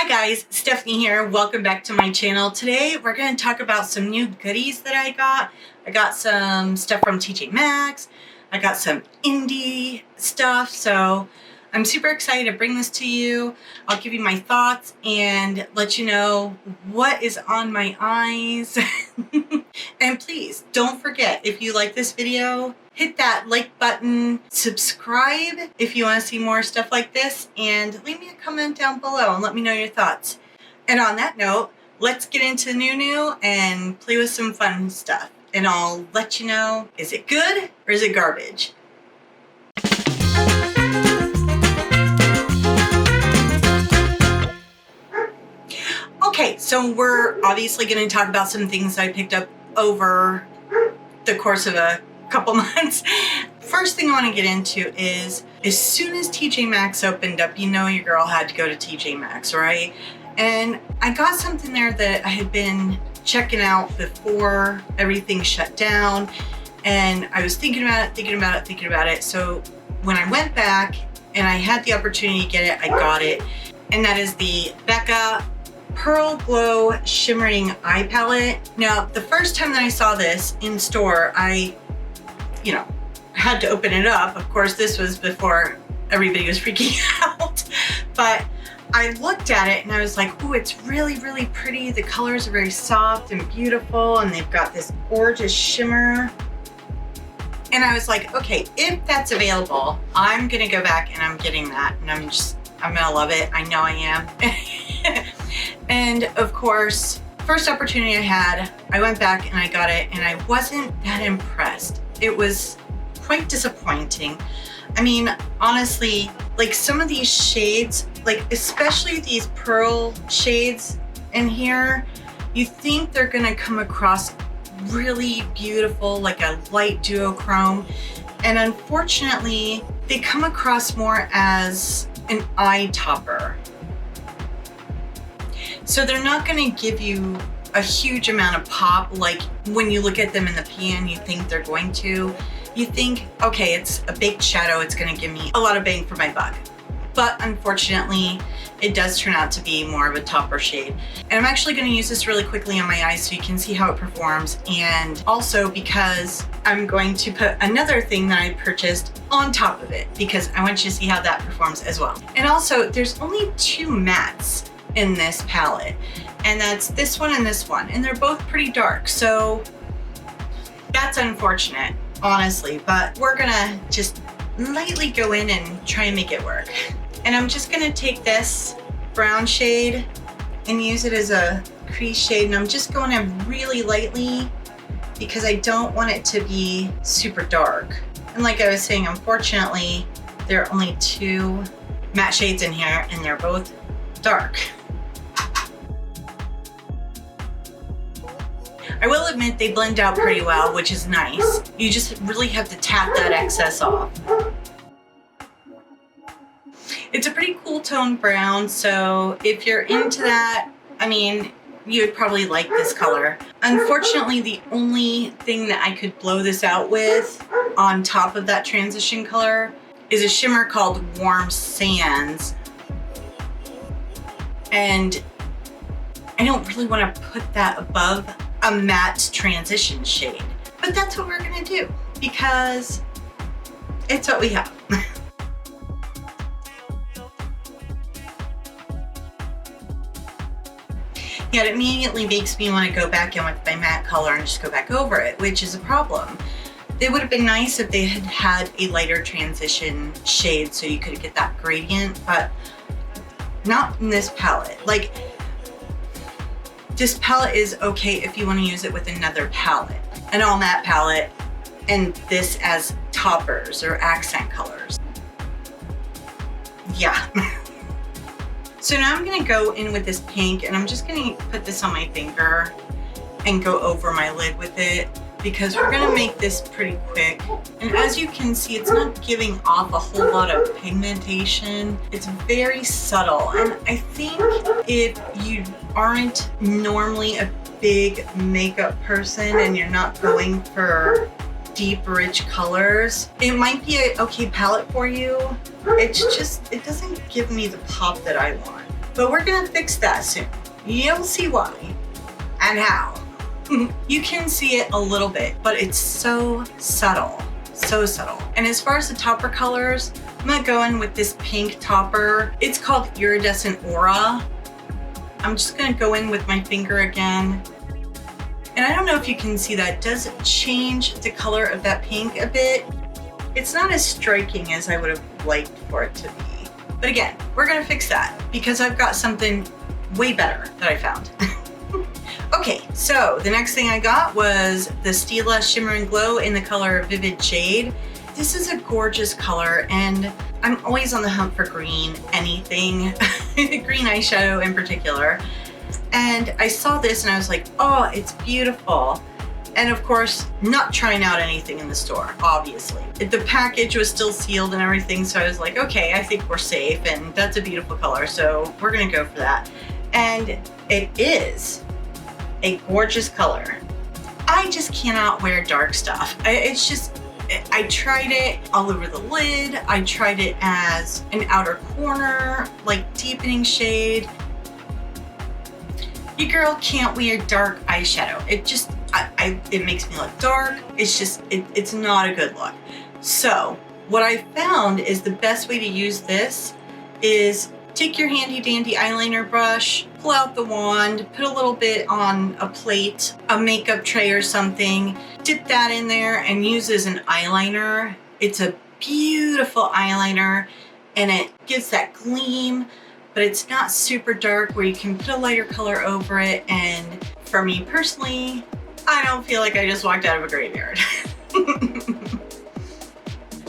Hi guys, Stephanie here. Welcome back to my channel. Today we're going to talk about some new goodies that I got. I got some stuff from TJ Maxx. I got some indie stuff, so I'm super excited to bring this to you. I'll give you my thoughts and let you know what is on my eyes. And please don't forget, if you like this video, hit that like button, subscribe if you want to see more stuff like this, and leave me a comment down below and let me know your thoughts. And on that note, let's get into Noooooo and play with some fun stuff. And I'll let you know, is it good or is it garbage? Okay, so we're obviously going to talk about some things I picked up over the course of a couple months. First thing I want to get into is, as soon as TJ Maxx opened up, you know your girl had to go to TJ Maxx, right? And I got something there that I had been checking out before everything shut down, and I was thinking about it. So when I went back and I had the opportunity to get it, I got it. And that is the Becca Pearl Glow Shimmering Eye Palette. Now, the first time that I saw this in store, I had to open it up. Of course, this was before everybody was freaking out. But I looked at it and I was like, ooh, it's really, really pretty. The colors are very soft and beautiful, and they've got this gorgeous shimmer. And I was like, okay, if that's available, I'm gonna go back and I'm getting that, and I'm gonna love it. I know I am. And of course, first opportunity I had, I went back and I got it, and I wasn't that impressed. It was quite disappointing. I mean, honestly, like some of these shades, like especially these pearl shades in here, you think they're gonna come across really beautiful, like a light duochrome, and unfortunately, they come across more as an eye topper. So they're not gonna give you a huge amount of pop like when you look at them in the pan, you think they're going to. You think, okay, it's a baked shadow, it's gonna give me a lot of bang for my buck. But unfortunately, it does turn out to be more of a topper shade. And I'm actually gonna use this really quickly on my eyes so you can see how it performs. And also because I'm going to put another thing that I purchased on top of it, because I want you to see how that performs as well. And also, there's only two mattes in this palette, and that's this one and this one, and they're both pretty dark, so that's unfortunate, honestly, but we're gonna just lightly go in and try and make it work. And I'm just gonna take this brown shade and use it as a crease shade, and I'm just going in really lightly because I don't want it to be super dark. And like I was saying, unfortunately, there are only two matte shades in here, and they're both dark. I will admit they blend out pretty well, which is nice. You just really have to tap that excess off. It's a pretty cool tone brown, so if you're into that, I mean, you would probably like this color. Unfortunately, the only thing that I could blow this out with on top of that transition color is a shimmer called Warm Sands. And I don't really want to put that above a matte transition shade, but that's what we're gonna do because it's what we have. Yeah, it immediately makes me want to go back in with my matte color and just go back over it, which is a problem. It would have been nice if they had had a lighter transition shade so you could get that gradient, but not in this palette. Like, this palette is okay if you want to use it with another palette, an all matte palette, and this as toppers or accent colors. Yeah. So now I'm gonna go in with this pink, and I'm just gonna put this on my finger and go over my lid with it, because we're gonna make this pretty quick. And as you can see, it's not giving off a whole lot of pigmentation. It's very subtle. And I think if you aren't normally a big makeup person and you're not going for deep, rich colors, it might be an okay palette for you. It's just, it doesn't give me the pop that I want. But we're gonna fix that soon. You'll see why and how. You can see it a little bit, but it's so subtle, so subtle. And as far as the topper colors, I'm gonna go in with this pink topper. It's called Iridescent Aura. I'm just gonna go in with my finger again. And I don't know if you can see that, it does change the color of that pink a bit. It's not as striking as I would have liked for it to be. But again, we're gonna fix that because I've got something way better that I found. Okay, so the next thing I got was the Stila Shimmer and Glow in the color Vivid Jade. This is a gorgeous color and I'm always on the hunt for green, anything, green eyeshadow in particular. And I saw this and I was like, oh, it's beautiful. And of course, not trying out anything in the store, obviously. The package was still sealed and everything, so I was like, okay, I think we're safe and that's a beautiful color, so we're gonna go for that. And it is a gorgeous color. I just cannot wear dark stuff. I tried it all over the lid. I tried it as an outer corner, like deepening shade. Your girl can't wear dark eyeshadow. It makes me look dark. It's not a good look. So what I found is the best way to use this is take your handy dandy eyeliner brush, pull out the wand, put a little bit on a plate, a makeup tray or something, dip that in there and use as an eyeliner. It's a beautiful eyeliner and it gives that gleam, but it's not super dark where you can put a lighter color over it. And for me personally, I don't feel like I just walked out of a graveyard.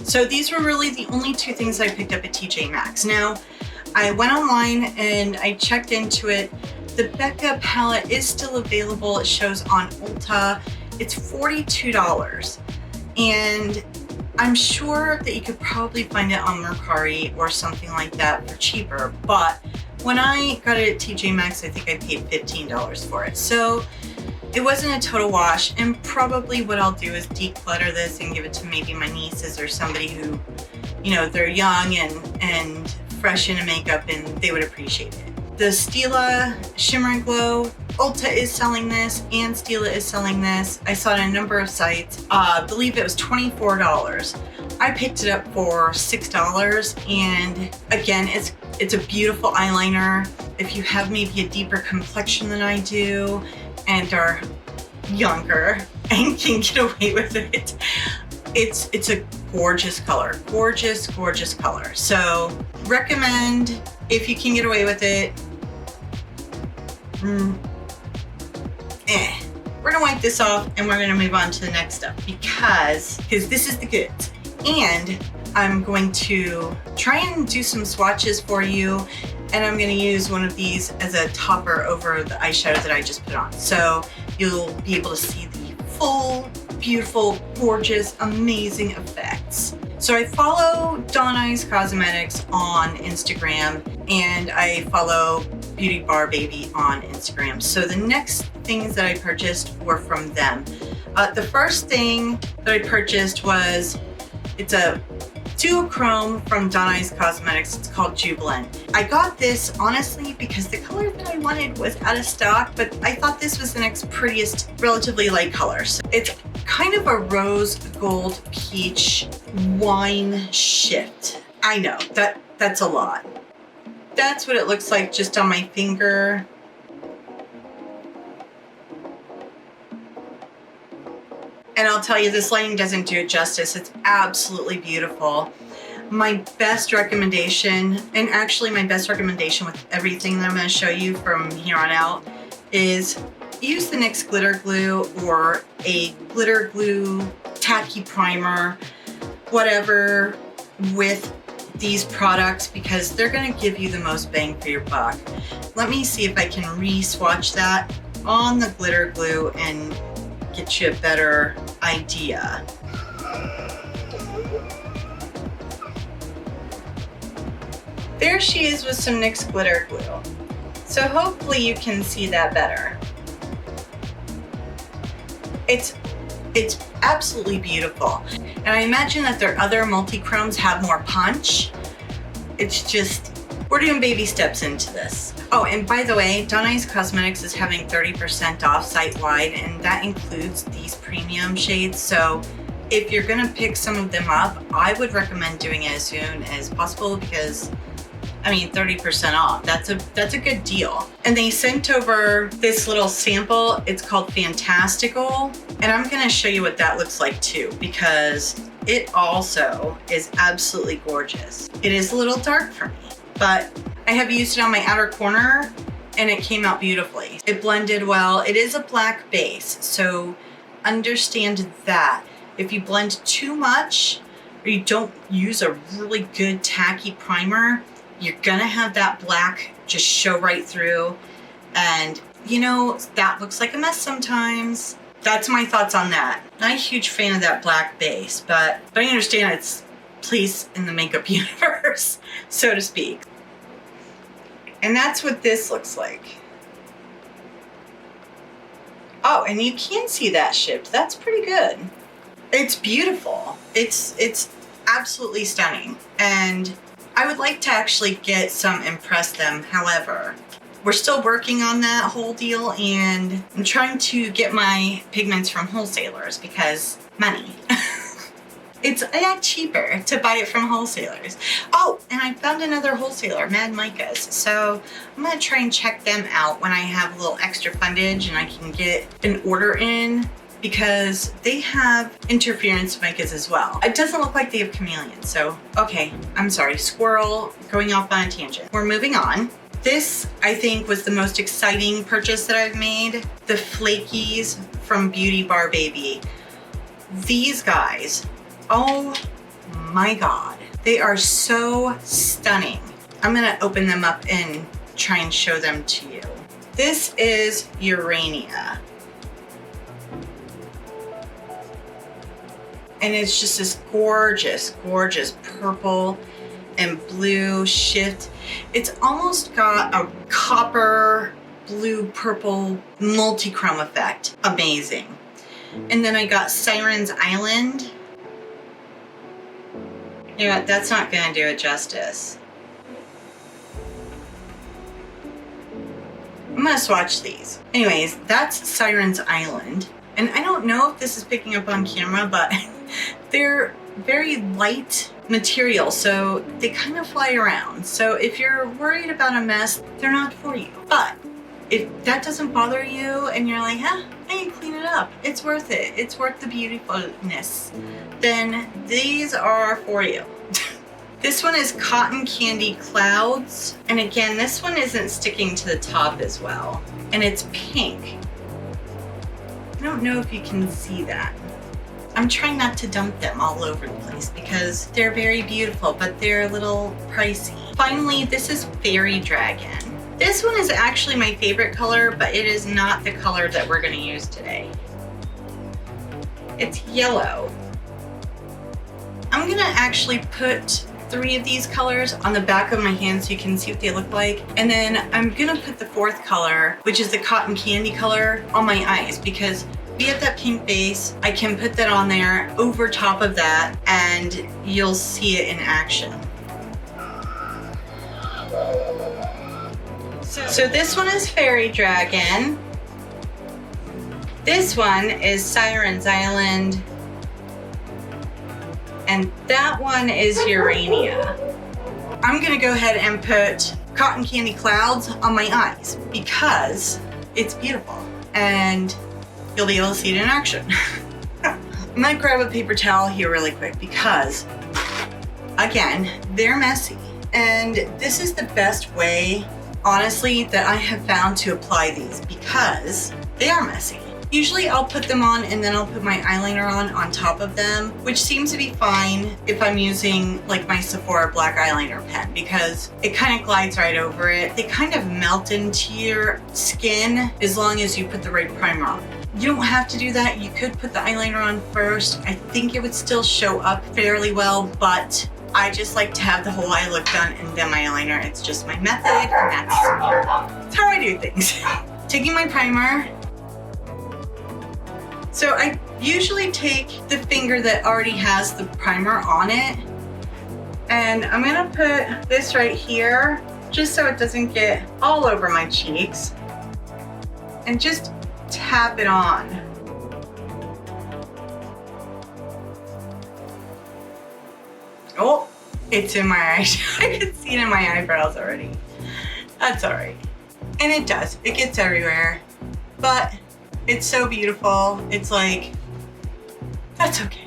So these were really the only two things I picked up at TJ Maxx. Now, I went online and I checked into it. The Becca palette is still available. It shows on Ulta. It's $42. And I'm sure that you could probably find it on Mercari or something like that for cheaper. But when I got it at TJ Maxx, I think I paid $15 for it. So it wasn't a total wash. And probably what I'll do is declutter this and give it to maybe my nieces or somebody who, you know, they're young and fresh into makeup and they would appreciate it. The Stila Shimmer and Glow, Ulta is selling this and Stila is selling this. I saw it on a number of sites. I believe it was $24. I picked it up for $6 and again, it's a beautiful eyeliner. If you have maybe a deeper complexion than I do and are younger and can get away with it, it's a gorgeous color, gorgeous, gorgeous color. So recommend if you can get away with it. We're gonna wipe this off and we're gonna move on to the next stuff because this is the goods. And I'm going to try and do some swatches for you and I'm gonna use one of these as a topper over the eyeshadow that I just put on. So you'll be able to see the full, beautiful, gorgeous, amazing effects. So I follow Dawn Eyes Cosmetics on Instagram and I follow Beauty Bar Baby on Instagram. So the next things that I purchased were from them. The first thing that I purchased was, it's a duochrome from Dawn Eyes Cosmetics. It's called Jubilant. I got this honestly because the color that I wanted was out of stock, but I thought this was the next prettiest, relatively light color. So it's kind of a rose gold peach wine shift. I know that's a lot. That's what it looks like just on my finger. And I'll tell you, this lighting doesn't do it justice. It's absolutely beautiful. My best recommendation, and actually my best recommendation with everything that I'm going to show you from here on out, is use the NYX glitter glue or a glitter glue tacky primer, whatever, with these products because they're going to give you the most bang for your buck. Let me see if I can re-swatch that on the glitter glue and get you a better idea. There she is with some NYX glitter glue. So hopefully you can see that better. It's absolutely beautiful. And I imagine that their other multi-chromes have more punch. It's just, we're doing baby steps into this. Oh, and by the way, Dawn Eyes Cosmetics is having 30% off site-wide, and that includes these premium shades. So if you're gonna pick some of them up, I would recommend doing it as soon as possible because, I mean, 30% off, that's a good deal. And they sent over this little sample. It's called Fantastical. And I'm gonna show you what that looks like too, because it also is absolutely gorgeous. It is a little dark for me, but I have used it on my outer corner and it came out beautifully. It blended well. It is a black base, so understand that. If you blend too much or you don't use a really good tacky primer, you're gonna have that black just show right through. And you know, that looks like a mess sometimes. That's my thoughts on that. Not a huge fan of that black base, but I understand its place in the makeup universe, so to speak. And that's what this looks like. Oh, and you can see that shift. That's pretty good. It's beautiful. It's absolutely stunning. And I would like to actually get some Impress Them. However, we're still working on that whole deal, and I'm trying to get my pigments from wholesalers because money. It's a lot cheaper to buy it from wholesalers. Oh, and I found another wholesaler, Mad Micas. So I'm gonna try and check them out when I have a little extra fundage and I can get an order in, because they have interference micas as well. It doesn't look like they have chameleon, so okay, I'm sorry, squirrel, going off on a tangent. We're moving on. This, I think, was the most exciting purchase that I've made. The Flakies from Beauty Bar Baby. These guys, oh my God, they are so stunning. I'm gonna open them up and try and show them to you. This is Urania. And it's just this gorgeous, gorgeous purple and blue shift. It's almost got a copper, blue, purple multi-chrome effect. Amazing. And then I got Siren's Island. You know what, that's not gonna do it justice. I'm gonna swatch these. Anyways, that's Siren's Island. And I don't know if this is picking up on camera, but they're very light material, so they kind of fly around. So if you're worried about a mess, they're not for you. But if that doesn't bother you and you're like, I can clean it up, it's worth it, it's worth the beautifulness, then these are for you. This one is Cotton Candy Clouds. And again, this one isn't sticking to the top as well. And it's pink. I don't know if you can see that. I'm trying not to dump them all over the place because they're very beautiful, but they're a little pricey. Finally, this is Fairy Dragon. This one is actually my favorite color, but it is not the color that we're gonna use today. It's yellow. I'm gonna actually put 3 of these colors on the back of my hand so you can see what they look like. And then I'm gonna put the 4th color, which is the Cotton Candy color, on my eyes because we have that pink base. I can put that on there over top of that and you'll see it in action. So this one is Fairy Dragon. This one is Siren's Island. And that one is Urania. I'm gonna go ahead and put Cotton Candy Clouds on my eyes because it's beautiful and you'll be able to see it in action. I'm gonna grab a paper towel here really quick because, again, they're messy. And this is the best way, honestly, that I have found to apply these because they are messy. Usually I'll put them on and then I'll put my eyeliner on top of them, which seems to be fine if I'm using like my Sephora black eyeliner pen because it kind of glides right over it. They kind of melt into your skin as long as you put the right primer on. You don't have to do that. You could put the eyeliner on first. I think it would still show up fairly well, but I just like to have the whole eye look done and then my eyeliner. It's just my method and that's how I do things. Taking my primer. So I usually take the finger that already has the primer on it and I'm gonna put this right here just so it doesn't get all over my cheeks. And just tap it on. Oh, it's in my eyes. I can see it in my eyebrows already. That's all right. And it does, it gets everywhere, but it's so beautiful. It's like, that's okay.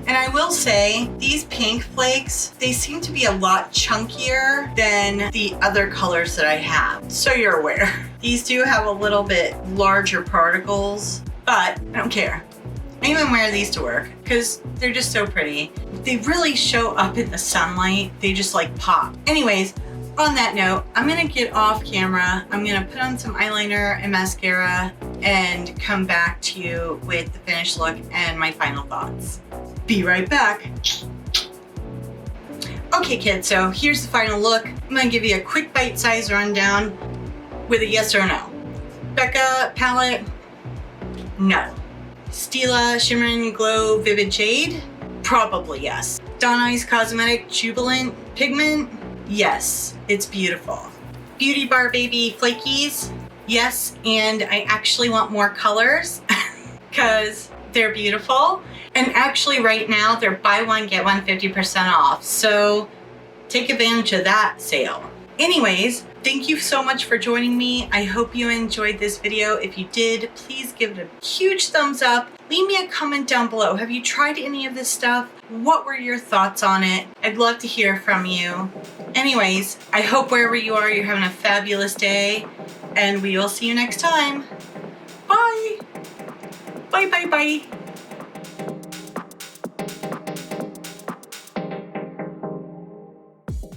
And I will say, these pink flakes, they seem to be a lot chunkier than the other colors that I have. So you're aware. These do have a little bit larger particles, but I don't care. I even wear these to work because they're just so pretty. They really show up in the sunlight. They just like pop. Anyways, on that note, I'm gonna get off camera. I'm gonna put on some eyeliner and mascara and come back to you with the finished look and my final thoughts. Be right back. Okay kids, so here's the final look. I'm gonna give you a quick bite-sized rundown with a yes or no. Becca palette, no. Stila Shimmer and Glow Vivid Jade, probably yes. Dawn Eyes Cosmetic Jubilant Pigment, yes, it's beautiful. Beauty Bar Baby Flakies, yes, and I actually want more colors because they're beautiful. And actually right now they're buy one, get one 50% off. So take advantage of that sale. Anyways, thank you so much for joining me. I hope you enjoyed this video. If you did, please give it a huge thumbs up. Leave me a comment down below. Have you tried any of this stuff? What were your thoughts on it? I'd love to hear from you. Anyways, I hope wherever you are, you're having a fabulous day, and we will see you next time. Bye. Bye, bye, bye.